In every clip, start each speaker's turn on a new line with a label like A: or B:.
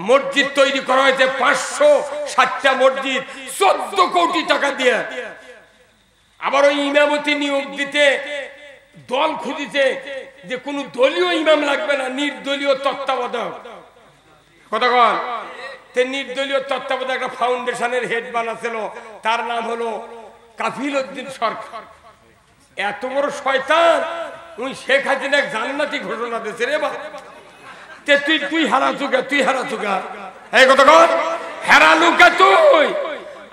A: মসজিদ তৈরি করা হয়েছে 560টা মসজিদ 14 কোটি টাকা দিয়ে। আবার ওই ইমামতি নিয়োগ দিতে দল খুঁজিছে যে কোনো দলীয় ইমাম লাগবে না, নির্দলীয় তত্ত্বাবধায়ক। কতক্ষণ নির্দলীয় তত্ত্বাবধায়ক একটা ফাউন্ডেশনের হেড বানাছিল, তার নাম হলো কাফিল উদ্দিন সরকার। এত বড় শয়তান, ওই শেখ হাসিনা জান্নাতি ঘোষণা দিয়েছে রে বাবা। তুই হারাচুকা, তুই হারাচুকা, এই কতক্ষণ হারালুকা তুই।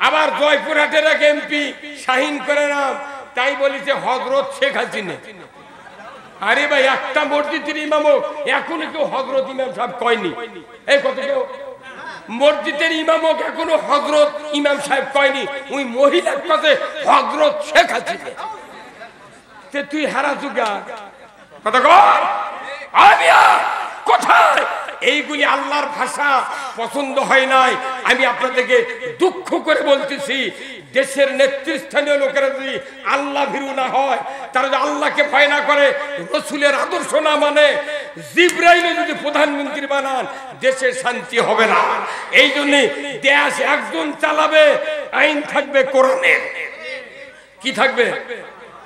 A: আবার জয়পুরহাটের এক এমপি শাহিন করে নাম, তাই বলিছে হযরত শেখ হাসিনা। আরে ভাই, একটা মসজিদের ইমামও এখনো কেউ হযরত ইমাম সাহেব কয়নি। এই কত কেউ মসজিদের ইমামক এখনো হযরত ইমাম সাহেব কয়নি, ওই মহিলার কাছে হযরত শেখ হাসিনা। তুই হারাচুকা, কতক্ষণ কোথায়? এইগুলি আল্লাহর ভাষা পছন্দ হয় নাই। আমি আপনাদেরকে দুঃখ করে বলতেছি, দেশের নেতৃস্থানীয় লোকেরা যদি আল্লাহ ভীরু না হয়, তারা যদি আল্লাহকে ভয় না করে, রসুলের আদর্শ না মানে, জিবরাইল যদি প্রধানমন্ত্রী বানান, দেশের শান্তি হবে না। এই জন্য দেশ একজন চালাবে, আইন থাকবে কোরআনের। কি থাকবে?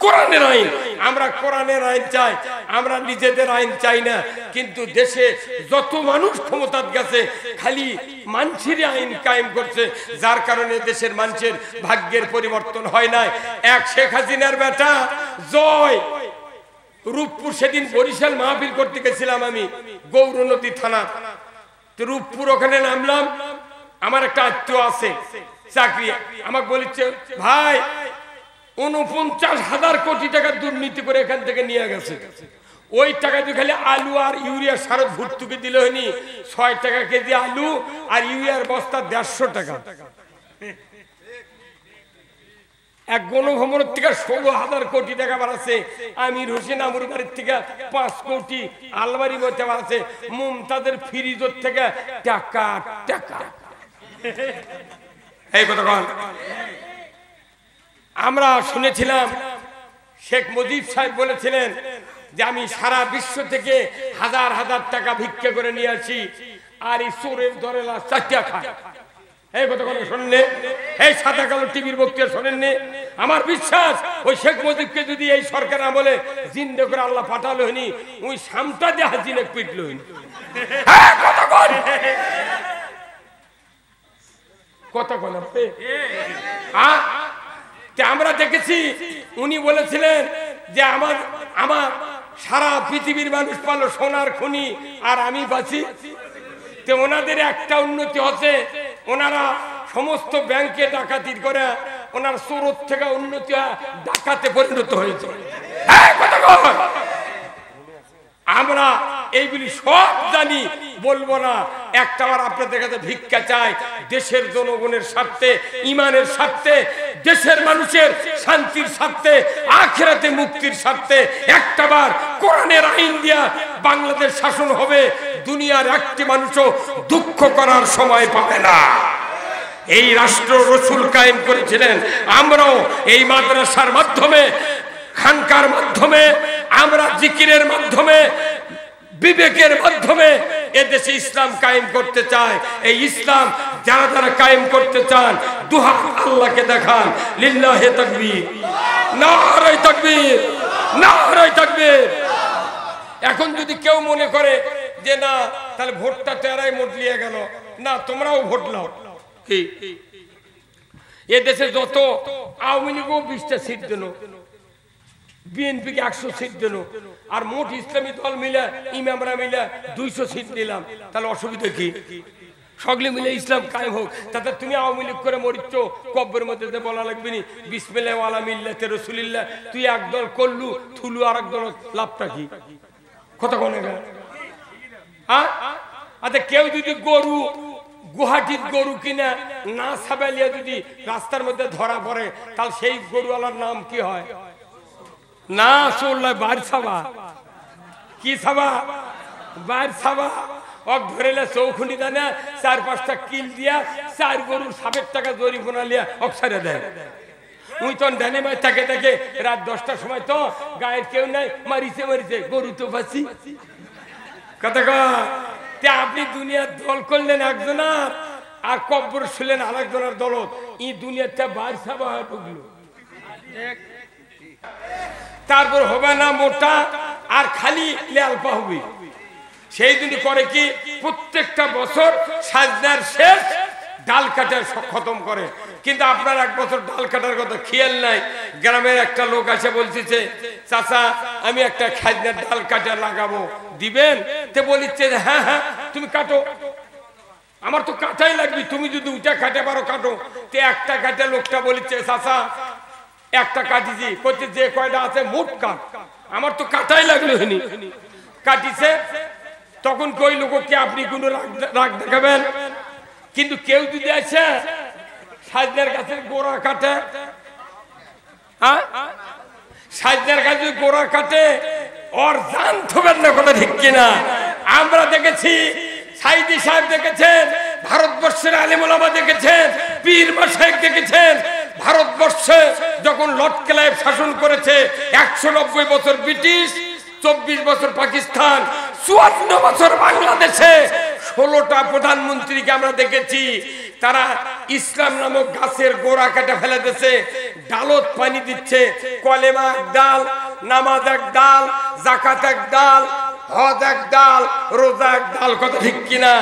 A: কোরআনের আইন। আমরা কোরআনের আইন চাই, আমরা নিজেদের আইন চাই না। কিন্তু দেশে যত মানুষ ক্ষমতার গেছে, খালি মানুষের আইন কায়েম করছে, যার কারণে দেশের মানুষের ভাগ্যের পরিবর্তন হয় নাই। এক শেখ হাসিনার বেটা জয় রূপপুর, সেদিন বরিশাল মাহফিল করতে গেছিলাম আমি, গৌরনদী থানা। রূপপুর ওখানে নামলাম, আমার একটা আত্মীয় আছে চাকরি, আমাকে বলেছে ভাই 49,000 কোটি টাকা দুর্নীতি করে এখান থেকে নিয়ে গেছে। ওই টাকা দিয়ে খালি আলু আর ইউরিয়া সার ভর্তুকি দিলে হয়নি 6 টাকা কেজি আলু আর ইউরিয়ার বস্তা 150 টাকা। এক গণভবনের থেকে 16,000 কোটি টাকা বাড়াচ্ছে। আমির হোসেন আমুর বাড়ির থেকে 5 কোটি আলমারি মধ্যে বাড়াচ্ছে। মুমতাজের ফ্রিজের থেকে টাকা টাকা। এই কথা কন। আমরা শুনেছিলাম শেখ মুজিব সাহেব বলেছিলেন যে আমি সারা বিশ্ব থেকে হাজার হাজার টাকা ভিক্ষা করে নিয়ে আসি, আর এই চোরের দরেলা চাটিয়া খায়। এই কথা কোনো শোনেননি? এই সাদা কালো টিভির বক্তৃতা শোনেননি? আমার বিশ্বাস ওই শেখ মুজিবকে যদি এই সরকার আমলে জিন্দে করে আল্লাহ পাঠালো হয়নি, ওই সামটা দিয়ে হাজিনে পিটলো হয়নি। কথা বলে আমরা দেখেছি, উনি বলেছিলেন যে আমার সারা পৃথিবীর মানুষ পালো সোনার খনি আর আমি বাঁচি। তো ওনাদের একটা উন্নতি হচ্ছে, ওনারা সমস্ত ব্যাংকে ডাকাতি করে ওনার চোরের থেকে উন্নতি ডাকাতে পরিণত হয়েছে। আমরা এইগুলি সব জানি, বলবো না। একটাবার আপনাদের কাছে ভিক্ষা চাই, দেশের জনগণের স্বার্থে, ইমানের স্বার্থে, দেশের মানুষের শান্তির স্বার্থে, আখিরাতে মুক্তির স্বার্থে একটাবার কোরআনের আইন দিয়া বাংলাদেশ শাসন হবে। দুনিয়ার একটি মানুষও দুঃখ করার সময় পাবে না। এই রাষ্ট্র রসুল কায়েম করেছিলেন। আমরাও এই মাদ্রাসার মাধ্যমে, খানকার মাধ্যমে, আমরা জিকিরের মাধ্যমে, বিবেকের মাধ্যমে এদেশে ইসলাম কায়েম করতে চায়। এই ইসলাম যারা যারা কায়েম করতে চান, দুহাত আল্লাহকে দেখান। লিল্লাহে তাকবীর, নারে তাকবীর, নারে তাকবীর। এখন যদি কেউ মনে করে যে না, তাহলে ভোটটা তো এরাই মোট নিয়ে গেল, না তোমরাও ভোট নাও। কি এদেশে যত আওয়ামী লীগও 20টা সিট দিল, বিএনপিকে 100 সিট দিল, আর মোট ইসলামী দল মিলে ইমামরা মিলে 200 সিট দিলাম, তাহলে অসুবিধা কি? সকলে মিলে ইসলাম কায়েম হোক। তাতে তুমি আওয়ামী লীগ করে মরিচ্ছ, কব্বের মধ্যে বলা লাগবে নি বিসমিল্লাহ ওয়ালা মিল্লাতে রাসূলিল্লাহ। তুই একদল করলু থুলু, আর একদল লাভটা কি? কথা কোনে গেল? হ্যাঁ, আচ্ছা কেউ যদি গরু, গুয়াহাটির গরু কিনা না সাবালিয়া যদি রাস্তার মধ্যে ধরা পড়ে, তাহলে সেই গরুওয়ালার নাম কি হয়? না চললে বার সাবা। কি সাবা? বার সাবা। ওক ধরেলে চৌখুনি দেয় না, 4-5টা কিল দিয়া 4 গরুর 7 টাকা জরিমানা লিয়া ওক ছেড়ে দেয়। উই তো ডানে মাই থাকে থাকে, রাত 10টার সময় তো গায়ের কেউ নাই, মারিছে মারিছে, গরু তো বাঁচি। কথা তে আপনি দুনিয়ার দল করলেন একজনের আর কব্বর শুলেন আরেকজনের দলত, ই দুনিয়াতে বাইর সাবা হয়ে ঢুকলো। তারপর হবে না মোটা আর খালি লেলপা হবে। সেই দিন করে কি প্রত্যেকটা বছর সাজদার শেষ ডাল কাটার খতম করে, কিন্তু আপনার এক বছর ডাল কাটার কথা খেয়াল নাই। গ্রামের একটা লোক আছে বলতেছে, চাচা আমি একটা খাজনার ডাল কাটা লাগাবো, দিবেন? তে বলিচ্ছে হ্যাঁ হ্যাঁ তুমি কাটো, আমার তো কাটাই লাগবে, তুমি যদি উঠে কাটে পারো কাটো। তে একটা কাটে লোকটা বলিচ্ছে চাচা একটা কাটিছি, করছে যে কয়টা আছে মোট কাট, আমার তো কাটাই লাগলো হয়নি। কাটিছে তখন কই লোককে আপনি কোনো রাগ দেখাবেন? কিন্তু কেউ যদি আছে সাজনার গাছের গোড়া কাটে, হ্যাঁ সাজনার গাছের গোড়া কাটে ওর জান থবেন না, কথা ঠিক কিনা? আমরা দেখেছি, সাইদি সাহেব দেখেছেন, ভারতবর্ষের আলেম ওলামা দেখেছেন, পীর মাশায়েখ দেখেছেন। ভারতবর্ষে যখন লর্ড ক্লাইভ শাসন করেছে 190 বছর ব্রিটিশ, 24 বছর পাকিস্তান, 54 বছর বাংলাদেশে 16টা প্রধানমন্ত্রীকে আমরা দেখেছি তারা ইসলাম নামক গাছের গোড়া কেটে ফেলে দিচ্ছে, ডালত পানি দিচ্ছে, কলেমা এক ডাল, নামাজ এক ডাল, যাকাত এক ডাল, হজ এক ডাল, রোজা এক ডাল, কথা ঠিক কিনা?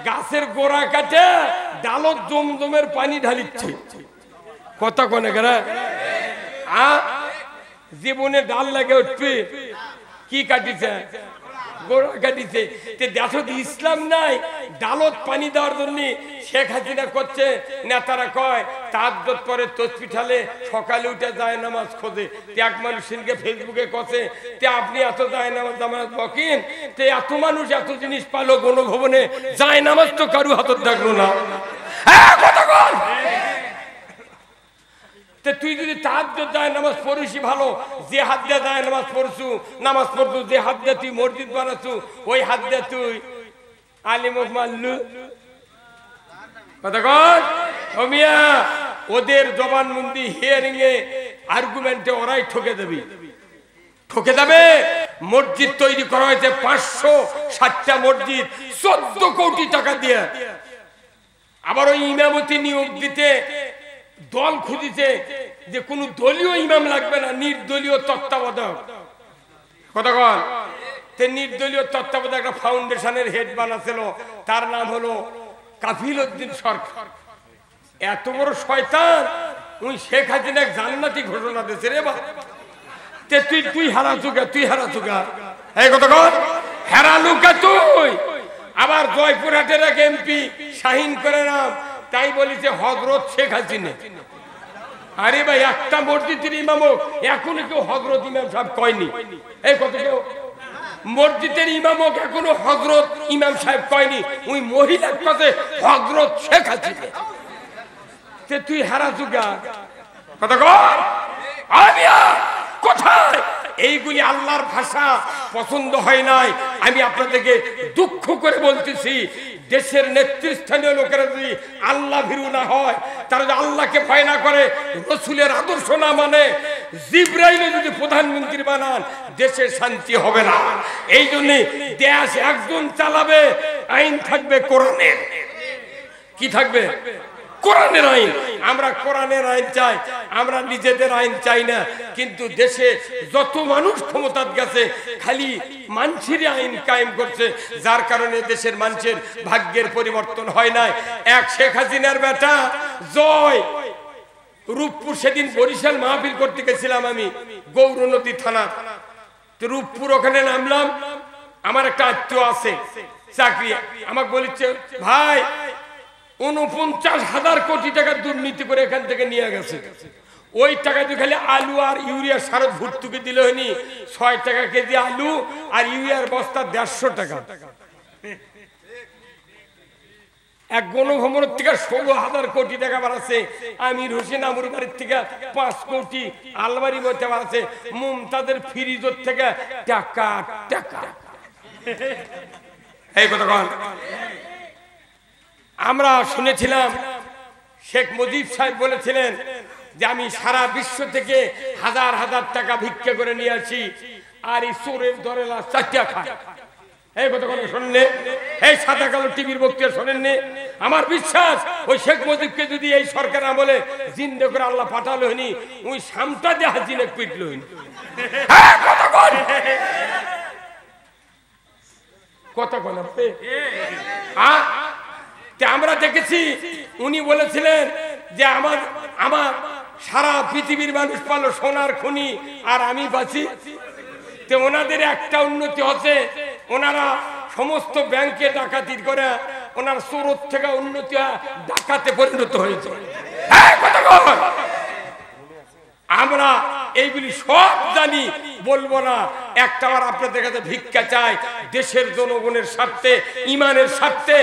A: গাছের গোড়া কাটে ডালত জমজমের পানি ঢালিচ্ছে, কথা কোনে গেরা জীবনে ডাল লাগে উঠবে, কি কাটিছে? গোড়া কাটিছে। দেখো ইসলাম নাই, ডালত পানি দেওয়ার জন্য শেখ হাসিনা করছে। নেতারা কয় তাহাজ্জুদ পরে তসবিহ ঢালে, সকালে উঠে যায় নামাজ খোঁজে। এক মানুষ সিনকে ফেসবুকে কছে তে আপনি এত যায় নামাজ নামাজ বকেন, তে এত মানুষ এত জিনিস পালো গণভবনে, যায় নামাজ তো কারু হাতত দেখলো না। তুই যদি তাহাজ্জুদ যায় নামাজ পড়িস ভালো, যে হাত দিয়ে যায় নামাজ পড়ছু, নামাজ পড়ছু, যে হাত দিয়ে তুই মসজিদ বানাচ্ছু, ওই হাত দিয়ে তুই আলিমুখ মারলু, কথা কর। ওদের জবানবন্দি হিয়ারিং এ আর্গুমেন্টে ওরাই ঠকে দেবে, ঠকে যাবে। মসজিদ তৈরি করা হয়েছে 560টা মসজিদ 14 কোটি টাকা দিয়ে। আবার ওই ইমামতি নিয়োগ দিতে দল খুঁজিছে যে কোন দলীয় ইমাম লাগবে না, নির্দলীয় তত্ত্বাবধায়ক, কথা কন। নির্দলীয় তত্ত্বাবধায়ক একটা ফাউন্ডেশনের হেড বানাছিল, তার নাম হলো কাফিল উদ্দিন সরকার। এত বড় শয়তান, ওই শেখ হাসিনা জান্নাতি ঘোষণা দিয়েছে রে বা। তুই হারাচুকা, তুই হারাচুকা, এই কথা কর, হারালুকা তুই। আবার জয়পুরহাটের এক এমপি শাহিন করে নাম, তাই বলিছে হযরত শেখ হাসিনা। আরে ভাই একটা মসজিদের ইমাম এখনো কেউ হযরত ইমাম সাহেব কয়নি, এই কত কেউ মসজিদের ইমাম এখনো হযরত ইমাম সাহেব কয়নি, ওই মহিলার কাছে হযরত শেখ হাসিনা। তুই হারাচুকা, কথা কর। কোথায় এইগুলি আল্লাহর ভাষা পছন্দ হয় নাই। আমি আপনাদেরকে দুঃখ করে বলতেছি, দেশের নেতৃস্থানীয় লোকেরা যদি আল্লাহ ভীরু না হয়, তারা যদি আল্লাহকে ভয় না করে, রাসূলের আদর্শ না মানে, জিবরাইল যদি প্রধানমন্ত্রী বানান, দেশের শান্তি হবে না। এই জন্য দেশ একজন চালাবে, আইন থাকবে কোরআনের। কি থাকবে? কোরআনের আইন। আমরা কোরআনের আইন চাই, আমরা নিজেদের আইন চাই না। কিন্তু দেশে যত মানুষ ক্ষমতায় গেছে খালি মানুষের আইন কায়েম করছে, যার কারণে দেশের মানুষের ভাগ্যের পরিবর্তন হয় নাই। এক শেখ হাসিনার বেটা জয় রূপপুর, সেদিন বরিশাল মাহফিল করতে গেছিলাম আমি, গৌরনদী থানা। রূপপুর ওখানে নামলাম, আমার একটা আত্মীয় আছে চাকরি, আমাকে বলেছে ভাই 49,000 কোটি টাকা দুর্নীতি করে এখান থেকে নিয়ে গেছে। ওই টাকা দিয়ে খালি আলু আর ইউরিয়া সার ভর্তুকি দিলে হয়নি 6 টাকা কেজি আলু আর ইউরিয়ার বস্তা 150 টাকা। এক গণভবনের থেকে 16,000 কোটি টাকা বাড়াচ্ছে, আমির হোসেন আমুর বাড়ির থেকে 5 কোটি, আলমারি মধ্যে বাড়াচ্ছে, মুমতাজের ফ্রিজের থেকে টাকা টাকা। এই কথা কন। আমরা শুনেছিলাম শেখ মুজিব সাহেব বলেছিলেন যে আমি সারা বিশ্ব থেকে হাজার হাজার টাকা ভিক্ষা করে নিয়ে আসি, আর এই চোরের দরে 4 টাকা খায়। এই কথা কোনো শুনলে? এই সাদা কালো টিভির বক্তৃতা শোনেননি? আমার বিশ্বাস ওই শেখ মুজিবকে যদি এই সরকার আমলে জিন্দে করে আল্লাহ পাঠালো হয়নি, ওই সামটা দিয়ে হাজিনে পিটলো হয়নি। কথা কোন আমরা দেখেছি উনি বলেছিলেন যে আমার সারা পৃথিবীর মানুষ পালো সোনার খনি আর আমি বাঁচি। তো ওনাদের একটা উন্নতি হচ্ছে, ওনারা সমস্ত ব্যাংকে ডাকাতি করে ওনার চোর থেকে উন্নতি ডাকাতে পরিণত হয়েছে। আমরা এইগুলি সব জানি, বলবো না। একটা বার আপনাদের কাছে ভিক্ষা চাই, দেশের জনগণের স্বার্থে, ইমানের স্বার্থে,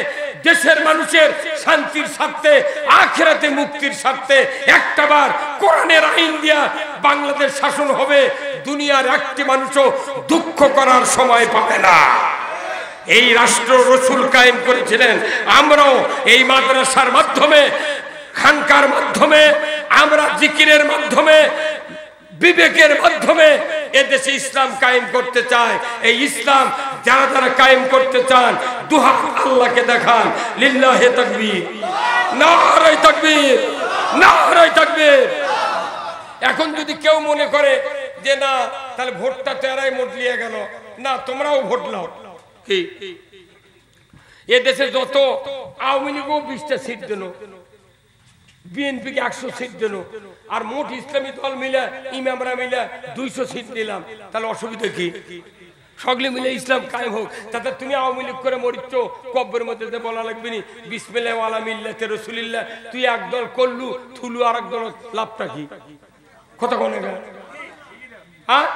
A: দেশের মানুষের শান্তির স্বার্থে, আখিরাতে মুক্তির স্বার্থে একটা বার কোরআনের আইন দিয়া বাংলাদেশ শাসন হবে। দুনিয়ার একটি মানুষও দুঃখ করার সময় পাবে না। এই রাষ্ট্র রসুল কায়েম করেছিলেন। আমরাও এই মাদ্রাসার মাধ্যমে, খানকার মাধ্যমে, আমরা জিকিরের মাধ্যমে, বিবেকের মাধ্যমে এদেশে ইসলাম কায়েম করতে চায়। এই ইসলাম যারা যারা কায়েম করতে চান দুহাত আল্লাহকে দেখান। লিল্লাহে তাকবীর, নারে তাকবীর, নারে তাকবীর। এখন যদি কেউ মনে করে যে না তাহলে ভোটটা তো এরাই মোটলিয়ে গেল, না তোমরাও ভোট নাও। কি এদেশে যত আওয়ামী লীগও 20টা সিট দিল, বিএনপিকে 100 সিট দিল, আর মোট ইসলামী দল মিলে ইমামরা মিলে 200 সিট দিলাম, তাহলে অসুবিধা কি? সকলে মিলে ইসলাম কায়েম হোক। তাতে তুমি আওয়ামী লীগ করে মরিচ্ছ, কব্বের মধ্যে বলা লাগবে নি বিসমিল্লাহ ওয়ালা মিল্লাতে রাসূলিল্লাহ। তুই একদল করলু থুলু আর একদল, লাভটা কি? কথা কোনে গেল? হ্যাঁ,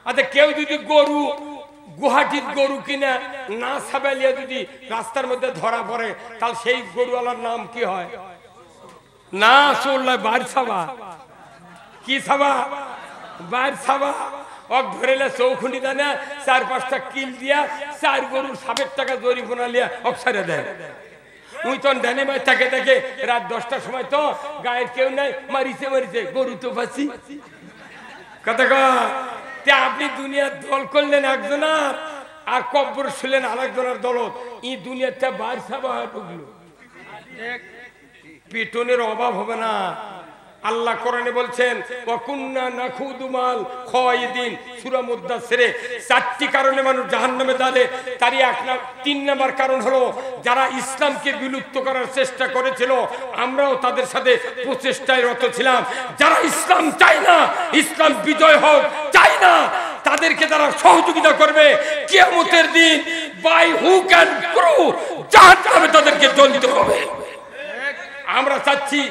A: আচ্ছা কেউ যদি গরু গুয়াহাটির গরু কিনা না সাবালিয়া যদি রাস্তার মধ্যে ধরা পড়ে, তাহলে সেই গরুওয়ালার নাম কি হয়? না চললাই বার ছাবা। কি ছাবা? বার ছাবা। অক ধরেলে চৌখুনি দানা 4-5টা কিল দিয়া 4 গরুর 7 টাকা জরিমানা লিয়া অক ছেড়ে দেয়। উই তো ডানে মাই থাকে থাকে রাত 10টার সময় তো গায়ের কেউ নাই, মারিছে মারিছে, গরু তো বাঁচি। কথা কয় আপনি দুনিয়ার দল করলেন একজনের আর কব্বর শুলেন আরেকজনের দলত। ই দুনিয়াতে বার ছাবা ঢুকলো, পিটনের অভাব হবে না। আল্লাহ কোরআনে বলছেন ওয়াকুন্না নাখুদু মাল খায়দিন, সূরা মুদাসসিরে 4টি কারণে মানুষ জাহান্নামে যাবে। তারই 3 নাম্বার কারণ হলো যারা ইসলামকে বিলুপ্ত করার চেষ্টা করেছিল, আমরাও তাদের সাথে প্রচেষ্টায় রত ছিলাম। যারা ইসলাম চায় না, ইসলাম বিজয় হোক চায় না, তাদেরকে তারা সহযোগিতা করবে। কিয়ামতের দিন বাই হুক এন্ড ক্রুক জাহান্নামে তাদেরকে জ্বলতে হবে। আমরা চাচ্ছি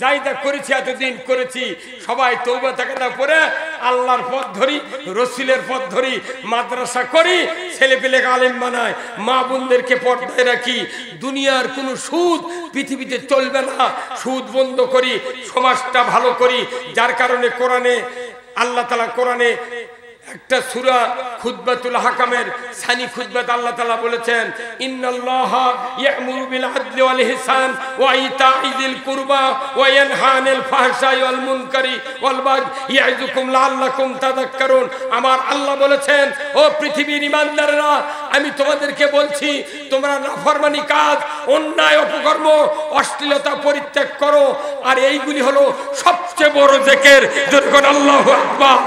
A: যাইদা করেছি, এতদিন করেছি, সবাই তওবা তাকওয়া পড়ে আল্লাহর পথ ধরি, রাসূলের পথ ধরি, মাদ্রাসা করি, ছেলে পেলে আলেম বানায়, মা বোনদেরকে পর্দায় রাখি। দুনিয়ার কোনো সুদ পৃথিবীতে চলবে না, সুদ বন্ধ করি, সমাজটা ভালো করি। যার কারণে কোরআনে আল্লাহ তাআলা কোরআনে একটা সূরা খুতবাতুল হাকামের সানি খুতবাত আল্লাহ তাআলা বলেছেন ইন্নাল্লাহা ইয়া'মুরু বিল আদলি ওয়াল ইহসান ওয়া ইতাইযিল কুরবা ওয়া ইয়ানহা আনিল ফাহশাই ওয়াল মুনকারি ওয়াল বাগই ইয়াইযুকুম লাআল্লাকুম তাযাক্কারুন। আমার আল্লাহ বলেছেন, ও পৃথিবীর ঈমানদাররা, আমি তোমাদেরকে বলছি তোমরা নাফরমানি কাজ, অন্যায় অপকর্ম, অশ্লীলতা পরিত্যাগ করো। আর এইগুলি হলো সবচেয়ে বড় জিকির। যখন আল্লাহু আকবার।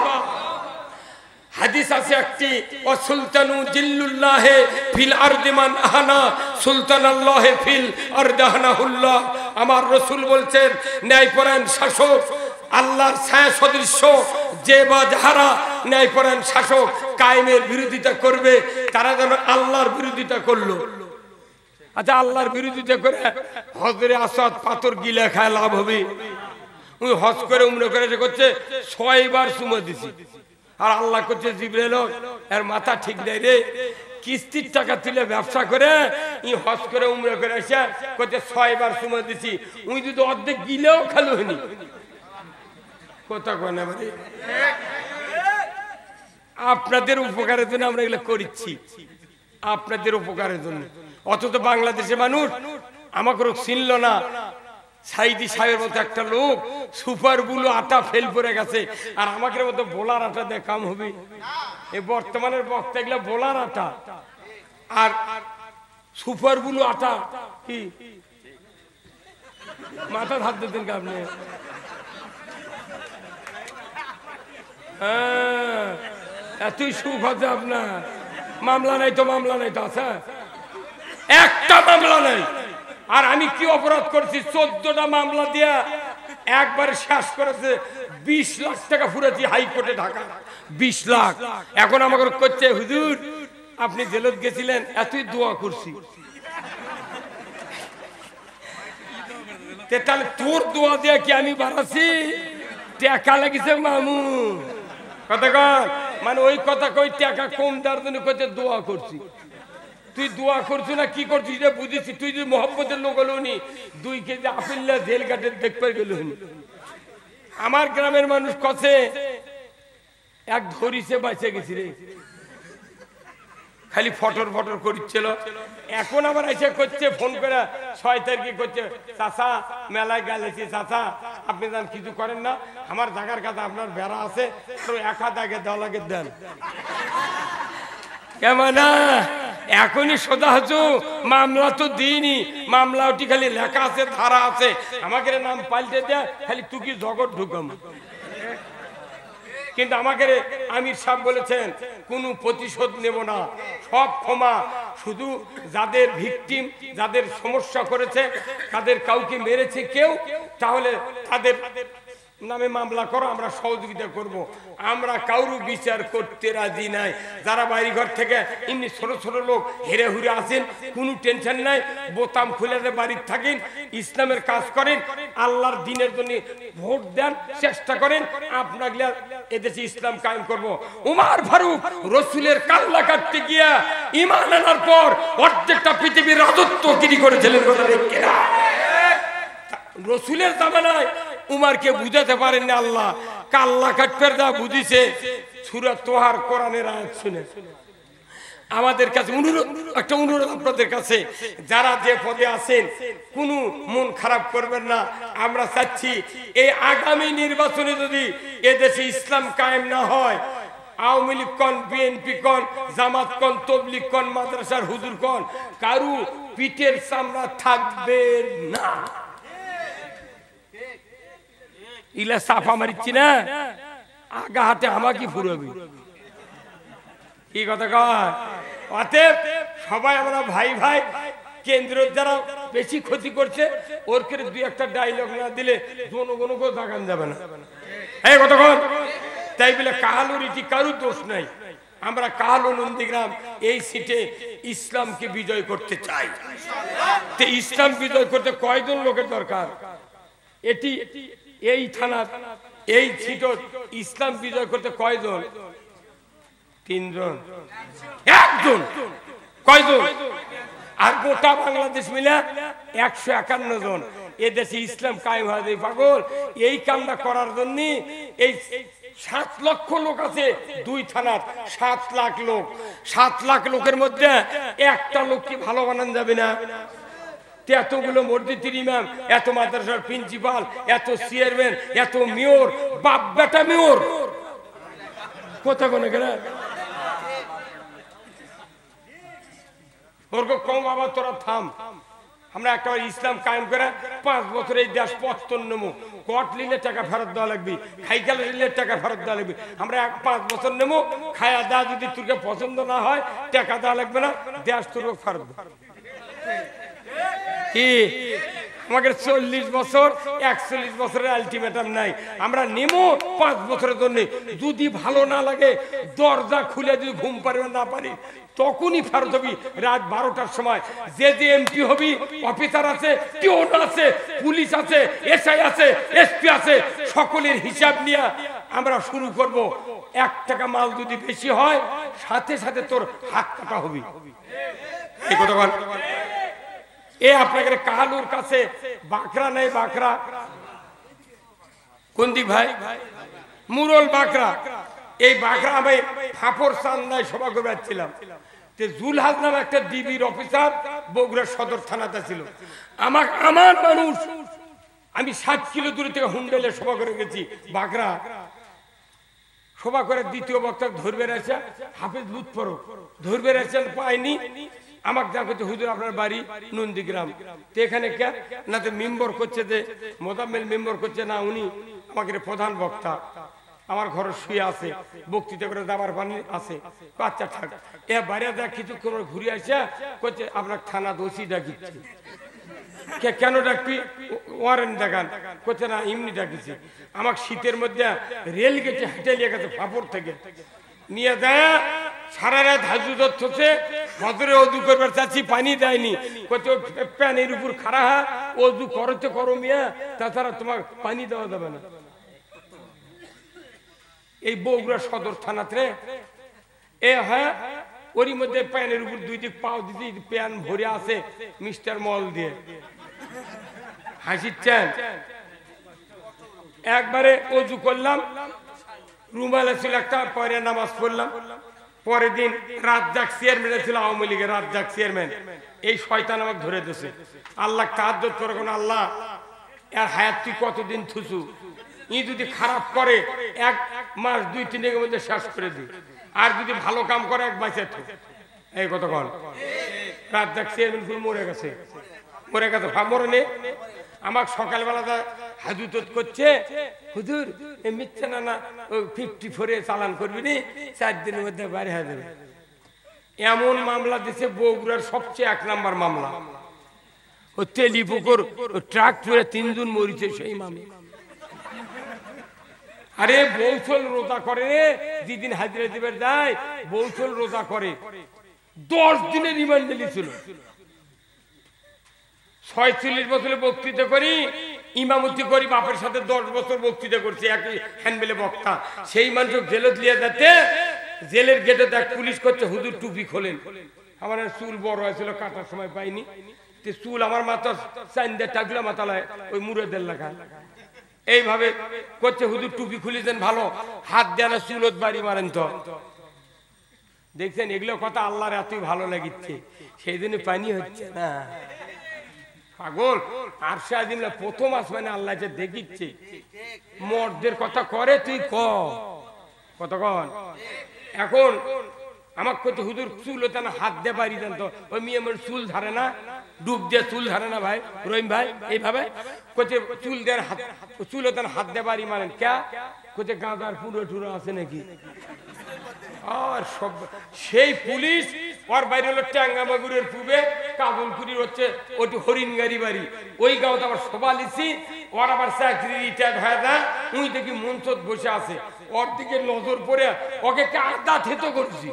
A: হাদিস আছে একটি, ও সুলতানু জিল্লুল্লাহে ফিল আরদি মান আহানা সুলতানাল্লাহে ফিল আরদি আহানাহুল্লাহ। আমার রাসূল বলছেন, ন্যায়পরায়ণ শাসক, আল্লাহর ছায়া সদৃশ্য যে বা যাহারা ন্যায়পরায়ণ শাসক কায়েমের বিরোধিতা করবে, তারা যেন আল্লাহর বিরোধিতা করলো। আচ্ছা, আল্লাহর বিরোধিতা করে হজরে আসওয়াদ পাথর গিলা খায় লাভ হবে? ওই হজ করে উমরা করে করছে 6 বার চুমা দিছি, আর আল্লাহ করছে জিবরাইল এর মাথা ঠিক নাই রে, কিস্তির টাকা তুলে ব্যবসা করে ই হজ করে উমরা করে এসে করছে 6 বার চুমা দিছি। উই যদি অর্ধেক গিলেও খালো হয়নি। কথা কয় না ভাই? আপনাদের উপকারের জন্য আমরা এগুলো করছি, আপনাদের উপকারের জন্য। অথচ বাংলাদেশে মানুষ আমাকে চিনল না। সাইদি সাহেবের মতো একটা লোক সুপার বুলো আটা ফেল করে গেছে, আর আমাকে মতো বোলার আটা দিয়ে কাম হবে? এই বর্তমানের বক্তা এগুলো বোলার আটা। আর সুপার ব্লু আটা কি মাথা হাত দিতেন আপনি? হ্যাঁ, এতই সুখ আছে আপনার। মামলা নাই তো, মামলা নাই তো, আছে একটা মামলা নাই। আর আমি কি অপরাধ করছি? 14টা মামলা দিয়া একবারে শেষ করেছে। 20 লাখ টাকা ফুরেছি হাইকোর্টে ঢাকা, 20 লাখ। এখন আমাকে করছে, হুজুর আপনি জেলত গেছিলেন, এতই দোয়া করছি। তাহলে তোর দোয়া দিয়ে কি আমি বাড়াচ্ছি? টাকা লাগিছে মামু, কথা কর মানে ওই কথা কই, টাকা কম দেওয়ার জন্য কইতে দোয়া করছি। তুই দোয়া করছিস না কি করছিস রে বুঝেছি। তুই যদি মোহাম্মদের লোক হলো নি, 2 কেজি আপেল জেল কাটে দেখতে গেল। আমার গ্রামের মানুষ কছে এক ধরিছে বাঁচে গেছি রে, খালি ফটর ফটর করছিল। এখন আবার এসে করছে ফোন করে 6 তারিখে করছে, চাচা মেলায় গেলেছি, চাচা আপনি যান কিছু করেন না, আমার জায়গার কাছে আপনার বেড়া আছে, 1 হাত আগে দেওয়া লাগে দেন। কেমন এখনই সোজা হচ্ছু, মামলা তো দিইনি, মামলা ওটি খালি লেখা আছে, ধারা আছে, আমাকে নাম পাল্টে দেয়, খালি তুই কি জগৎ ঢুকাম। কিন্তু আমাকে আমির সাহেব বলেছেন কোনো প্রতিশোধ নেব না, সব ক্ষমা। শুধু যাদের ভিকটিম, যাদের সমস্যা করেছে, তাদের কাউকে মেরেছে কেউ, তাহলে তাদের নামে মামলা করো, আমরা সহযোগিতা করব। আমরা কারো বিচার করতে রাজি নাই। যারা বাড়ি ঘর থেকে এমনি ছোট ছোট লোক হেরে হুরে আসেন, কোনো টেনশন নাই, বোতাম খুলে বাড়ির থাকেন, ইসলামের কাজ করেন, আল্লাহর দ্বীনের জন্য ভোট দেন, চেষ্টা করেন, আপনাকে এদেশে ইসলাম কায়েম করব। উমর ফারুক রাসূলের কাল্লা কাটতে গিয়া ঈমান আনার পর অর্ধেকটা পৃথিবীর রাজত্বগিরি করেছিলেন। কথা ঠিক কিনা? রাসূলের জামানায় উমারকে বুঝাতে পারেন না আল্লাহ, কাল্লা কাটপের যা বুঝিছে সূরা তোহার কোরআনের আয়াত শুনে। আমাদের কাছে অনুরোধ, একটা অনুরোধ আপনাদের কাছে, যারা যে পদে আছেন কোনো মন খারাপ করবেন না। আমরা চাচ্ছি এই আগামী নির্বাচনে যদি এদেশে ইসলাম কায়েম না হয়, আওয়ামী লীগ কন, বিএনপি কন, জামাত কন, তবলিগ কন, মাদ্রাসার হুজুর কন, কারু পিঠের চামড়া থাকবে না। ইলা সাফা মারিচ্ছি না, আগা হাতে আমাকে ফুরবি, কি কথা কয়? অতএব সবাই আমরা ভাই ভাই। কেন্দ্রের যারা বেশি ক্ষতি করছে, ওর করে 2-1টা ডায়লগ না দিলে জনগণকেও দাগান যাবে না। এই কথা কন। তাই বলে কাহালুর ইটি কারু দোষ নাই। আমরা কাহালু নন্দীগ্রাম এই সিটে ইসলামকে বিজয় করতে চাই। তো ইসলাম বিজয় করতে কয়জন লোকের দরকার? এটি এই থানার এই সিটে ইসলাম বিজয় করতে কয়জন? 3 জন, 1 জন, কয়জন? আর গোটা বাংলাদেশ মিলে 151 জন। এদেশে ইসলাম কায়েম হয়ে যায় পাগল। এই কামটা করার জন্য এই 7 লক্ষ লোক আছে 2 থানার, 7 লাখ লোক। 7 লাখ লোকের মধ্যে একটা লোক কি ভালো বানান যাবে না? এতগুলো মসজিদের ইমাম, এত মাদ্রাসার প্রিন্সিপাল, এত চেয়ারম্যান, এত মেয়র, বাপ বেটা মেয়র, কথা কোনে গেল ওর কম। আবার তোরা থাম, আমরা একটা ইসলাম কায়েম করে 5 বছর এই দেশ পত্তন নেবো। কট নিলে টাকা ফেরত দেওয়া লাগবে, খাইকাল নিলে টাকা ফেরত দেওয়া লাগবে। আমরা 5 বছর নেবো, খায়া দেওয়া যদি তোকে পছন্দ না হয় টাকা দেওয়া লাগবে না, দেশ তোর ফেরত। কি আমাদের 40 বছর 41 বছরের আলটিমেটাম নাই। আমরা নেমো 5 বছরের জন্য। যদি ভালো না লাগে, দরজা খুলে যদি ঘুম পারবে না পারি, তখনই ফেরত হবি রাত 12টার সময়। যে যে এমপি হবি, অফিসার আছে, টিওন আছে, পুলিশ আছে, এসআই আছে, এসপি আছে, সকলের হিসাব নিয়ে আমরা শুরু করব। 1 টাকা মাল যদি বেশি হয়, সাথে সাথে তোর হাত কাটা হবি। এই কথা বল। এ আপনাদের কাহালুর কাছে বাকরা নাই, বাকরা কোন দিক ভাই? মুরল বাকরা। এই বাকরা আমি ফাপর চান্দায় সভা করে যাচ্ছিলাম। জুলহাজ নামে একটা ডিবির অফিসার বগুড়া সদর থানাতে ছিল। আমার মানুষ, আমি 7 কিলো দূরে থেকে হুন্ডেলে সভা করে গেছি। বাকরা সভা করে দ্বিতীয় বক্তা ধরবে রয়েছে হাফেজ লুৎফর ধরবে রয়েছেন পায়নি আমাকে যা করছে হুজুর আপনার বাড়ি নন্দীগ্রাম তো এখানে কে না তো মেম্বর করছে যে মোজাম্মেল মেম্বর করছে না উনি আমাকে প্রধান বক্তা আমার ঘরে শুয়ে আছে বক্তৃতা করে দাবার পানি আছে বাচ্চা থাক এ বাইরে দেখ কিছুক্ষণ ঘুরে আসে করছে আপনার থানা দোষী ডাকিচ্ছে কেন ডাকবি ওয়ারেন্ট দেখান করছে না এমনি ডাকিছে আমাকে শীতের মধ্যে রেল গেছে হেঁটে নিয়ে গেছে ফাপড় থেকে নিয়ে দেয় সারা রাত হাজুত হচ্ছে ভদ্রে অজু করবার চাচ্ছি পানি দেয়নি করছে প্যানের উপর খাড়া অজু করতে করো মিয়া তাছাড়া তোমার পানি দেওয়া যাবে না এই বগুড়া সদর থানাতে এ হ্যাঁ ওরই মধ্যে প্যানের উপর দুই দিক পাও দিতে প্যান ভরে আছে মিস্টার মল দিয়ে হাসিচ্ছেন একবারে অজু করলাম রুমালে ছিল একটা পরে নামাজ পড়লাম পরের দিন রাজ্জাক চেয়ারম্যান ছিল আওয়ামী লীগের রাজ্জাক চেয়ারম্যান এই শয়তান আমাকে ধরে দিয়েছে আল্লাহ তাহাজ্জুদ করে কোন আল্লাহ এর হায়াত তুই কতদিন থুসু ই যদি খারাপ করে 1 মাস 2-3 দিনের মধ্যে শেষ করে দি আর যদি ভালো কাম করে এক বাঁচে এই কত কোন রাজ্জাক চেয়ারম্যান মরে গেছে মরনে আমাকে সকালবেলা হাজুত করছে হুজুর মিথ্যে না 54 চালান করবি নি 4 দিনের মধ্যে বাইরে হয়ে যাবে এমন মামলা দিছে বগুড়ার সবচেয়ে 1 নম্বর মামলা ও তেলিপুকুর ট্রাক পুরে 3 জন মরিছে সেই মামলা আরে বৌচল রোজা করে রে যেদিন হাজিরা দিবে যায় বৌচল রোজা করে 10 দিনের রিমান্ডে নিয়েছিল 46 বছরে বক্তৃতা করি ইমামতি করি বাপের সাথে 10 বছর বক্তৃতা করছি একই হ্যান্ডবেলে বক্তা সেই মানুষ জেলত লিয়ে যেতে জেলের গেটে দেখ পুলিশ করছে হুজুর টুপি খোলেন আমার চুল বড় হয়েছিল কাটার সময় পাইনি চুল আমার মাথা চাইন্দা টাকলা মাথালায় ওই মুরেদের লাগা এইভাবে করছে হুজুর টুপি খুলে দেন ভালো হাত দেয় না চুলত বাড়ি মারেন তো দেখছেন এগুলো কথা আল্লাহর এতই ভালো লাগিচ্ছে সেই দিনে পানি হচ্ছে না পাগল আরশে আজিমে প্রথম আসমানে আল্লাহ যে দেখিচ্ছে মর্দের কথা করে তুই কতক্ষণ এখন আমাকে কত হুজুর চুল হতে না হাত দিয়ে বাড়ি দেন তো ওই মেয়ে আমার চুল ধরে না ডুব দিয়ে চুল ধরে না ভাই রহিম ভাই এইভাবে কোচে চুল দেওয়ার হাত চুল হতে না হাত দিয়ে বাড়ি মারেন কে কোচে গাঁদার পুরো টুরো আছে নাকি আর সব সেই পুলিশ ওর বাইরে হলো ট্যাঙ্গামাগুরের পূবে কাবুলপুরির হচ্ছে ওটি হরিণগাড়ি বাড়ি ওই গাঁওতে আবার সভা লিছি ওর আবার চাকরি রিটায়ার্ড হয়ে যায় উই দেখি মঞ্চত বসে আছে ওর দিকে নজর পড়ে ওকে কাদা থেতো করছি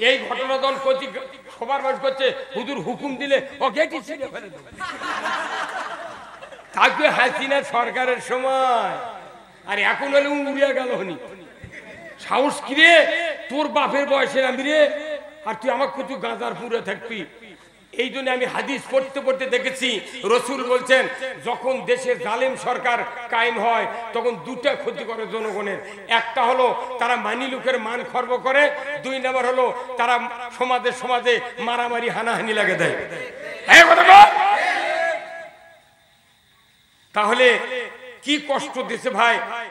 A: এই ঘটনা দল করছি সবার বাস করছে হুজুর হুকুম দিলে ওকে ছিঁড়ে ফেলে দেবে থাকবে হাসিনা সরকারের সময় আর এখন হলে উড়িয়া গেল হনি সাহস কিরে তোর বাপের বয়সের আমি রে আর তুই আমাকে কিছু গাঁজার পুরে থাকবি এই জন্য আমি হাদিস পড়তে পড়তে দেখেছি রসুল বলছেন যখন দেশে জালেম সরকার কায়েম হয় তখন দুটা ক্ষতি করে জনগণের একটা হলো তারা মানি লোকের মান খর্ব করে 2 নম্বর হলো তারা সমাজে মারামারি হানাহানি লাগে দেয় তাহলে কি কষ্ট দিছে ভাই